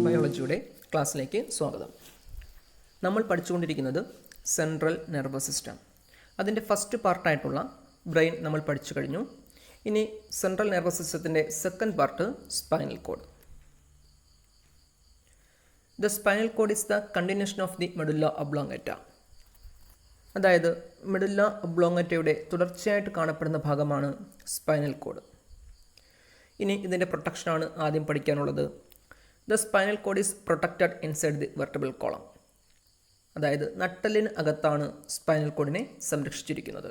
ബയോളജിയുടെ ക്ലാസ്സിലേക്ക് സ്വാഗതം. നമ്മൾ പഠിച്ചുകൊണ്ടിരിക്കുന്നത് സെൻട്രൽ നെർവസ് സിസ്റ്റം. അതിൻ്റെ ഫസ്റ്റ് പാർട്ടായിട്ടുള്ള ബ്രെയിൻ നമ്മൾ പഠിച്ചു കഴിഞ്ഞു. ഇനി സെൻട്രൽ നെർവസ് സിസ്റ്റത്തിൻ്റെ second part spinal cord. The spinal cord is the continuation of the medulla oblongata. അതായത് മെഡുല്ല ഒബ്ലോംഗേറ്റയുടെ തുടർച്ചയായിട്ട് കാണപ്പെടുന്ന ഭാഗമാണ് സ്പൈനൽ കോഡ്. ഇനി ഇതിൻ്റെ പ്രൊട്ടക്ഷനാണ് ആദ്യം പഠിക്കാനുള്ളത്. The spinal cord is protected inside the vertebral column. അതായത് നട്ടെല്ലിന് അകത്താണ് സ്പൈനൽ കോഡിനെ സംരക്ഷിച്ചിരിക്കുന്നത്.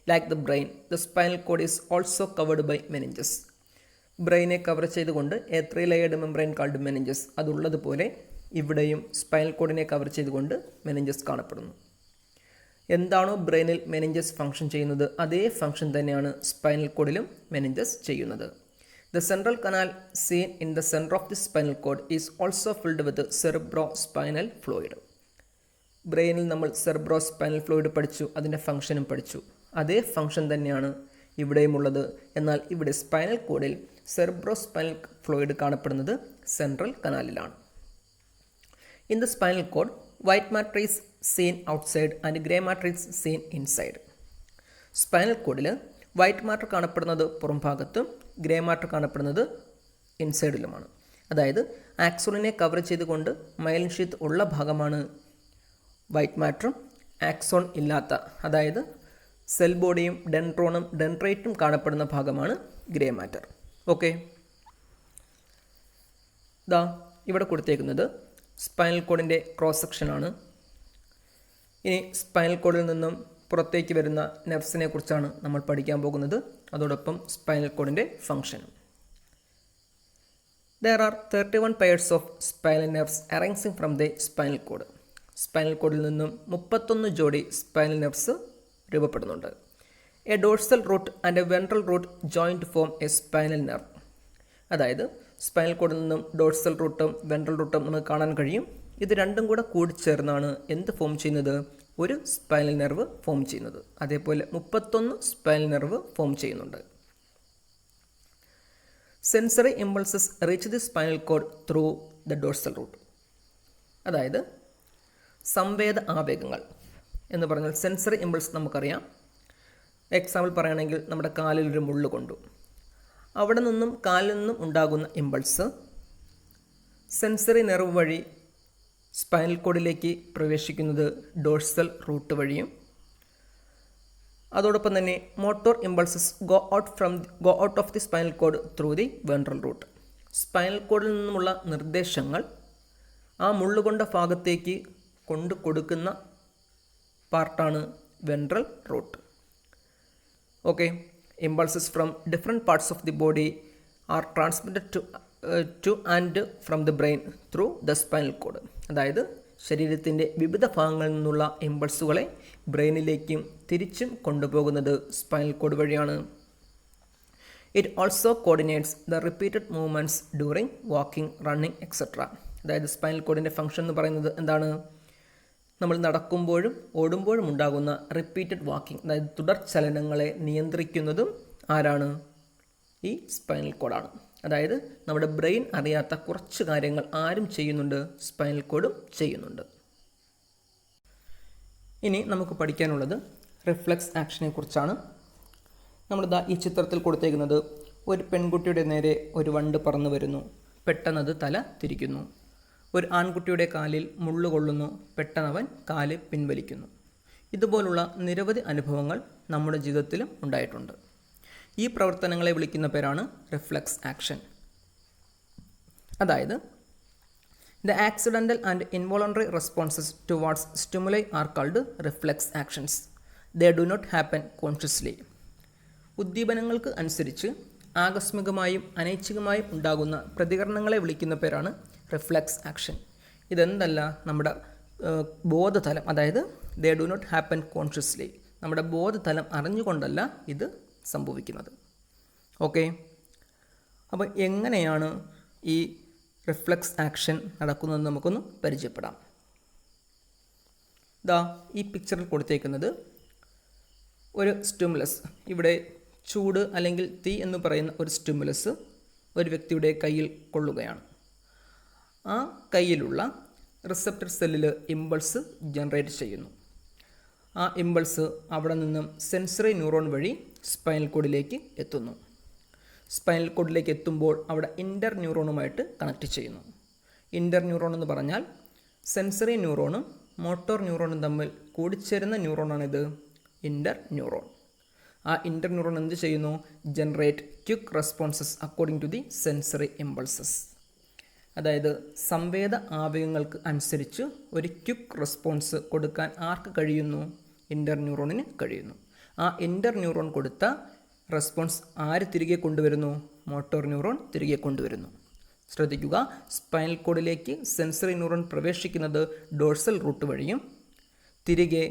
Like the brain, the spinal cord is also covered by meninges. ബ്രെയിനെ കവർ ചെയ്തുകൊണ്ട് a 3 layered membrane called meninges അതുള്ളതുപോലെ ഇവിടെയും സ്പൈനൽ കോഡിനെ കവർ ചെയ്തുകൊണ്ട് മെനിഞ്ചസ് കാണപ്പെടുന്നു. എന്താണോ ബ്രെയിനിൽ മെനിഞ്ചസ് ഫംഗ്ഷൻ ചെയ്യുന്നത് അതേ ഫംഗ്ഷൻ തന്നെയാണ് സ്പൈനൽ കോഡിലും മെനിഞ്ചസ് ചെയ്യുന്നത്. The central canal seen in the center of the spinal cord is also filled with cerebrospinal fluid. ബ്രെയിനിൽ നമ്മൾ സെറിബ്രോസ്പൈനൽ ഫ്ലൂയിഡ് പഠിച്ചു, അതിൻ്റെ ഫംഗ്ഷനും പഠിച്ചു. അതേ ഫംഗ്ഷൻ തന്നെയാണ് ഇവിടെയുമുള്ളത്. എന്നാൽ ഇവിടെ സ്പൈനൽ കോഡിൽ സെറിബ്രോസ്പൈനൽ ഫ്ലൂയിഡ് കാണപ്പെടുന്നത് സെൻട്രൽ കനാലിലാണ്. In the spinal cord white matter is seen outside and grey matter is seen inside. Spinal കോഡിൽ വൈറ്റ് മാറ്റർ കാണപ്പെടുന്നത് പുറം ഭാഗത്തും ഗ്രേ മാറ്റർ കാണപ്പെടുന്നത് ഇൻസൈഡിലുമാണ്. അതായത് ആക്സോണിനെ കവർ ചെയ്തുകൊണ്ട് മൈലിൻ ഷീത്ത് ഉള്ള ഭാഗമാണ് വൈറ്റ് മാറ്ററും, ആക്സോൺ ഇല്ലാത്ത അതായത് സെൽ ബോഡിയും ഡെൻഡ്രോണും ഡെൻഡ്രൈറ്റും കാണപ്പെടുന്ന ഭാഗമാണ് ഗ്രേ മാറ്റർ. ഓക്കെ, ദാ ഇവിടെ കൊടുത്തേക്കുന്നത് സ്പൈനൽ കോഡിൻ്റെ ക്രോസ് സെക്ഷനാണ്. ഇനി സ്പൈനൽ കോഡിൽ നിന്നും പുറത്തേക്ക് വരുന്ന നെർവ്സിനെ കുറിച്ചാണ് നമ്മൾ പഠിക്കാൻ പോകുന്നത്. അതോടൊപ്പം സ്പൈനൽ കോഡിൻ്റെ ഫംഗ്ഷനും. There are 31 pairs of spinal nerves arising from the spinal cord. Spinal കോഡിൽ നിന്നും 31 ജോഡി സ്പൈനൽ നെർവ്സ് രൂപപ്പെടുന്നുണ്ട്. A dorsal root and a ventral root joint form a spinal nerve. അതായത് സ്പൈനൽ കോഡിൽ നിന്നും ഡോർസൽ റൂട്ടും വെൻട്രൽ റൂട്ടും നമുക്ക് കാണാൻ കഴിയും. ഇത് രണ്ടും കൂടെ കൂടിച്ചേർന്നാണ് എന്ത് ഫോം ചെയ്യുന്നത്? ഒരു സ്പൈനൽ നെർവ് ഫോം ചെയ്യുന്നത്. അതേപോലെ 31 സ്പൈനൽ നെർവ് ഫോം ചെയ്യുന്നുണ്ട്. Sensory impulses reach the spinal cord through the dorsal root. അതായത് സംവേദ ആവേഗങ്ങൾ എന്ന് പറഞ്ഞാൽ സെൻസറി ഇമ്പൾസ് നമുക്കറിയാം. എക്സാമ്പിൾ പറയുകയാണെങ്കിൽ നമ്മുടെ കാലിലൊരു മുള്ളു കൊണ്ടു. അവിടെ നിന്നും കാലിൽ നിന്നും ഉണ്ടാകുന്ന ഇമ്പൾസ് സെൻസറി നെർവ് വഴി സ്പൈനൽ കോഡിലേക്ക് പ്രവേശിക്കുന്നത് ഡോർസൽ റൂട്ട് വഴിയും. അതോടൊപ്പം തന്നെ motor impulses go out of the spinal cord through the ventral root. Spinal കോഡിൽ നിന്നുമുള്ള നിർദ്ദേശങ്ങൾ ആ മുള്ളുകൊണ്ട ഭാഗത്തേക്ക് കൊടുക്കുന്ന പാർട്ടാണ് ventral root. Okay, impulses from different parts of the body are transmitted to and from the brain through the spinal cord. അതായത് ശരീരത്തിൻ്റെ വിവിധ ഭാഗങ്ങളിൽ നിന്നുള്ള ഇമ്പൾസുകളെ ബ്രെയിനിലേക്കും തിരിച്ചും കൊണ്ടുപോകുന്നത് സ്പൈനൽ കോഡ് വഴിയാണ്. It also coordinates the repeated movements during walking, running etcetera. അതായത് സ്പൈനൽ കോഡിൻ്റെ ഫംഗ്ഷൻ എന്ന് പറയുന്നത് എന്താണ്? നമ്മൾ നടക്കുമ്പോഴും ഓടുമ്പോഴും ഉണ്ടാകുന്ന റിപ്പീറ്റഡ് വാക്കിംഗ്, അതായത് തുടർ ചലനങ്ങളെ നിയന്ത്രിക്കുന്നതും ആരാണ്? ഈ സ്പൈനൽ കോഡാണ്. അതായത് നമ്മുടെ ബ്രെയിൻ അറിയാത്ത കുറച്ച് കാര്യങ്ങൾ ആരും ചെയ്യുന്നുണ്ട്? സ്പൈനൽ കോഡും ചെയ്യുന്നുണ്ട്. ഇനി നമുക്ക് പഠിക്കാനുള്ളത് റിഫ്ലെക്സ് ആക്ഷനെ കുറിച്ചാണ്. നമ്മളിതാ ഈ ചിത്രത്തിൽ കൊടുത്തേക്കുന്നത് ഒരു പെൺകുട്ടിയുടെ നേരെ ഒരു വണ്ട് പറന്നു വരുന്നു. പെട്ടെന്നത് തല തിരിക്കുന്നു. ഒരു ആൺകുട്ടിയുടെ കാലിൽ മുള്ളു കൊള്ളുന്നു. പെട്ടെന്നവൻ കാല് പിൻവലിക്കുന്നു. ഇതുപോലുള്ള നിരവധി അനുഭവങ്ങൾ നമ്മുടെ ജീവിതത്തിലും ഉണ്ടായിട്ടുണ്ട്. ഈ പ്രവർത്തനങ്ങളെ വിളിക്കുന്ന പേരാണ് റിഫ്ലെക്സ് ആക്ഷൻ. അതായത് the accidental and involuntary responses towards stimuli are called reflex actions. They do not happen consciously. ഉദ്ദീപനങ്ങൾക്ക് അനുസരിച്ച് ആകസ്മികമായും അനൈച്ഛികമായും ഉണ്ടാകുന്ന പ്രതികരണങ്ങളെ വിളിക്കുന്ന പേരാണ് റിഫ്ലെക്സ് ആക്ഷൻ. ഇതെന്തല്ല, നമ്മുടെ ബോധതലം, അതായത് they do not happen consciously, നമ്മുടെ ബോധതലം അറിഞ്ഞുകൊണ്ടല്ല ഇത് സംഭവിക്കുന്നത്. ഓക്കെ, അപ്പോൾ എങ്ങനെയാണ് ഈ റിഫ്ലെക്സ് ആക്ഷൻ നടക്കുന്നതെന്ന് നമുക്കൊന്ന് പരിചയപ്പെടാം. ദാ ഈ പിക്ചറിൽ കൊടുത്തേക്കുന്നത് ഒരു സ്റ്റിമുലസ്. ഇവിടെ ചൂട് അല്ലെങ്കിൽ തീ എന്ന് പറയുന്ന ഒരു സ്റ്റിമുലസ് ഒരു വ്യക്തിയുടെ കയ്യിൽ കൊള്ളുകയാണ്. ആ കയ്യിലുള്ള റിസപ്റ്റർ സെല്ലിൽ ഇമ്പൾസ് ജനറേറ്റ് ചെയ്യുന്നു. ആ ഇമ്പൾസ് അവിടെ നിന്നും സെൻസറി ന്യൂറോൺ വഴി സ്പൈനൽ കോഡിലേക്ക് എത്തുന്നു. സ്പൈനൽ കോഡിലേക്ക് എത്തുമ്പോൾ അവിടെ ഇൻ്റർ ന്യൂറോണുമായിട്ട് കണക്ട് ചെയ്യുന്നു. ഇൻ്റർ ന്യൂറോൺ എന്ന് പറഞ്ഞാൽ സെൻസറി ന്യൂറോണും മോട്ടോർ ന്യൂറോണും തമ്മിൽ കൂടിച്ചേരുന്ന ന്യൂറോണാണിത് ഇൻ്റർ ന്യൂറോൺ. ആ ഇൻ്റർ ന്യൂറോൺ എന്ത് ചെയ്യുന്നു? Generate quick responses according to the sensory impulses. അതായത് സംവേദ ആവേഗങ്ങൾക്ക് അനുസരിച്ച് ഒരു ക്വിക്ക് റെസ്പോൺസ് കൊടുക്കാൻ ആർക്ക് കഴിയുന്നു? ഇൻ്റർ ന്യൂറോണിന് കഴിയുന്നു. ആ ഇൻ്റർ ന്യൂറോൺ കൊടുത്ത റെസ്പോൺസ് ആര് തിരികെ കൊണ്ടുവരുന്നു? മോട്ടോർ ന്യൂറോൺ തിരികെ കൊണ്ടുവരുന്നു. ശ്രദ്ധിക്കുക, സ്പൈനൽ കോഡിലേക്ക് സെൻസറി ന്യൂറോൺ പ്രവേശിക്കുന്നത് ഡോർസൽ റൂട്ട് വഴിയും തിരികെ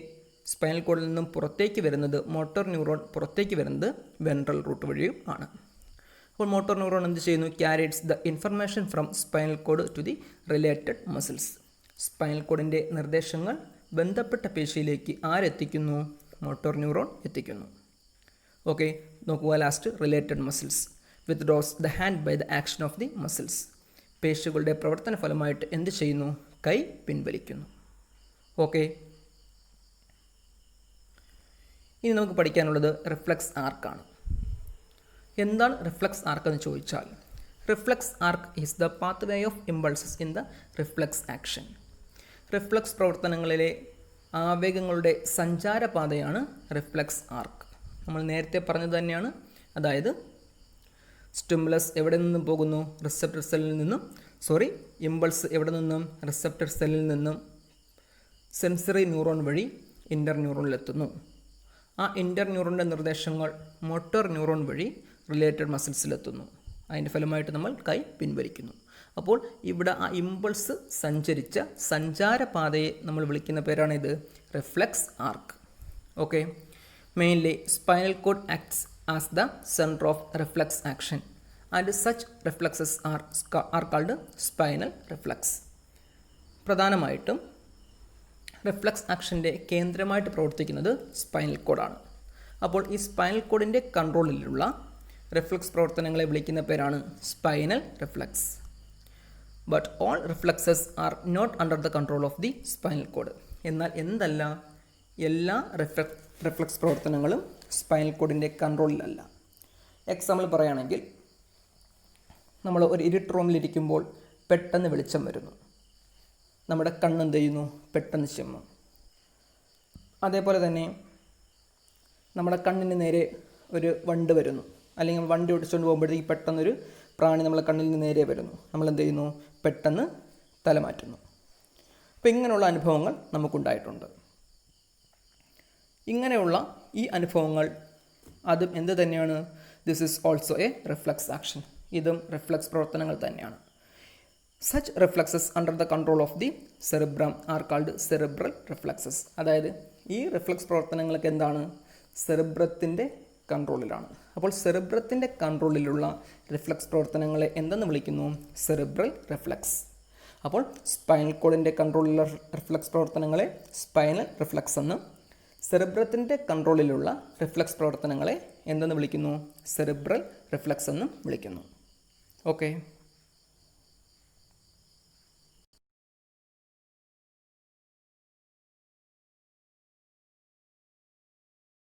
സ്പൈനൽ കോഡിൽ നിന്നും പുറത്തേക്ക് വരുന്നത് മോട്ടോർ ന്യൂറോൺ പുറത്തേക്ക് വരുന്നത് വെൻട്രൽ റൂട്ട് വഴിയും ആണ്. അപ്പോൾ മോട്ടോർ ന്യൂറോൺ എന്ത് ചെയ്യുന്നു? Carries the information from spinal cord to the related muscles. സ്പൈനൽ കോഡിൻ്റെ നിർദ്ദേശങ്ങൾ ബന്ധപ്പെട്ട പേശിയിലേക്ക് ആരെത്തിക്കുന്നു? മോട്ടോർ ന്യൂറോൺ എത്തിക്കുന്നു. ഓക്കെ, നോക്കുക last related muscles withdraws the hand by the action of the muscles. പേശികളുടെ പ്രവർത്തന ഫലമായിട്ട് എന്ത് ചെയ്യുന്നു? കൈ പിൻവലിക്കുന്നു. ഓക്കെ, ഇനി നമുക്ക് പഠിക്കാനുള്ളത് റിഫ്ലെക്സ് ആർക്കാണ്. എന്താണ് റിഫ്ലെക്സ് ആർക്ക് എന്ന് ചോദിച്ചാൽ, reflex arc is the pathway of impulses in the reflex action. Reflex പ്രവർത്തനങ്ങളിലെ ആവേഗങ്ങളുടെ സഞ്ചാരപാതയാണ് റിഫ്ലെക്സ് ആർക്ക്. നമ്മൾ നേരത്തെ പറഞ്ഞത് തന്നെയാണ്. അതായത് സ്റ്റിമുലസ് എവിടെ നിന്നും പോകുന്നു? റിസപ്റ്റർ സെല്ലിൽ നിന്നും ഇമ്പൾസ് എവിടെ നിന്നും? റിസപ്റ്റർ സെല്ലിൽ നിന്നും സെൻസറി ന്യൂറോൺ വഴി ഇൻ്റർ ന്യൂറോണിലെത്തുന്നു. ആ ഇൻ്റർ ന്യൂറോണിൻ്റെ നിർദ്ദേശങ്ങൾ മോട്ടോർ ന്യൂറോൺ വഴി റിലേറ്റഡ് മസിൽസിലെത്തുന്നു. അതിൻ്റെ ഫലമായിട്ട് നമ്മൾ കൈ പിൻവലിക്കുന്നു. അപ്പോൾ ഇവിടെ ആ ഇമ്പൾസ് സഞ്ചരിച്ച സഞ്ചാരപാതയെ നമ്മൾ വിളിക്കുന്ന പേരാണിത് reflex arc. Okay, mainly spinal cord acts as the centre of reflex action and such reflexes are called spinal reflex. പ്രധാനമായിട്ടും റിഫ്ലെക്സ് ആക്ഷൻ്റെ കേന്ദ്രമായിട്ട് പ്രവർത്തിക്കുന്നത് സ്പൈനൽ കോഡാണ്. അപ്പോൾ ഈ സ്പൈനൽ കോഡിൻ്റെ കൺട്രോളിലുള്ള റിഫ്ലെക്സ് പ്രവർത്തനങ്ങളെ വിളിക്കുന്ന പേരാണ് spinal reflex. But all reflexes are not under the control of the spinal cord. എന്നാൽ എന്തല്ല, എല്ലാ റിഫ്ലെക്സ് പ്രവർത്തനങ്ങളും സ്പൈനൽ കോഡിൻ്റെ കൺട്രോളിലല്ല. എക്സാമ്പിൾ പറയുകയാണെങ്കിൽ, നമ്മൾ ഒരു ഇരുട്ട് റൂമിലിരിക്കുമ്പോൾ പെട്ടെന്ന് വെളിച്ചം വരുന്നു. നമ്മുടെ കണ്ണെന്ത് ചെയ്യുന്നു? പെട്ടെന്ന് ചെമ്മും. അതേപോലെ തന്നെ നമ്മുടെ കണ്ണിന് നേരെ ഒരു വണ്ട് വരുന്നു, അല്ലെങ്കിൽ വണ്ടി ഓടിച്ചുകൊണ്ട് പോകുമ്പോഴത്തേക്ക് പെട്ടെന്നൊരു പ്രാണി നമ്മളെ കണ്ണിന് നേരെ വരുന്നു. നമ്മളെന്ത് ചെയ്യുന്നു? പെട്ടെന്ന് തല മാറ്റുന്നു. അപ്പോൾ ഇങ്ങനെയുള്ള അനുഭവങ്ങൾ നമുക്കുണ്ടായിട്ടുണ്ട്. ഇങ്ങനെയുള്ള ഈ അനുഭവങ്ങൾ അതും എന്ത് തന്നെയാണ്? This is also A reflex action. ഇതും റിഫ്ലെക്സ് പ്രവർത്തനങ്ങൾ തന്നെയാണ്. Such reflexes under the control of the cerebrum are called cerebral reflexes. അതായത് ഈ റിഫ്ലെക്സ് പ്രവർത്തനങ്ങൾക്ക് എന്താണ്? സെറിബ്രത്തിൻ്റെ കൺട്രോളിലാണ്. അപ്പോൾ സെറിബ്രത്തിൻ്റെ കൺട്രോളിലുള്ള റിഫ്ലെക്സ് പ്രവർത്തനങ്ങളെ എന്തെന്ന് വിളിക്കുന്നു? Cerebral reflex. അപ്പോൾ സ്പൈനൽ കോഡിൻ്റെ കൺട്രോളിലുള്ള റിഫ്ലെക്സ് പ്രവർത്തനങ്ങളെ സ്പൈനൽ റിഫ്ലെക്സ് എന്നും, സെറിബ്രത്തിൻ്റെ കൺട്രോളിലുള്ള റിഫ്ലെക്സ് പ്രവർത്തനങ്ങളെ എന്തെന്ന് വിളിക്കുന്നു? സെറിബ്രൽ റിഫ്ലെക്സ് എന്നും വിളിക്കുന്നു. ഓക്കെ.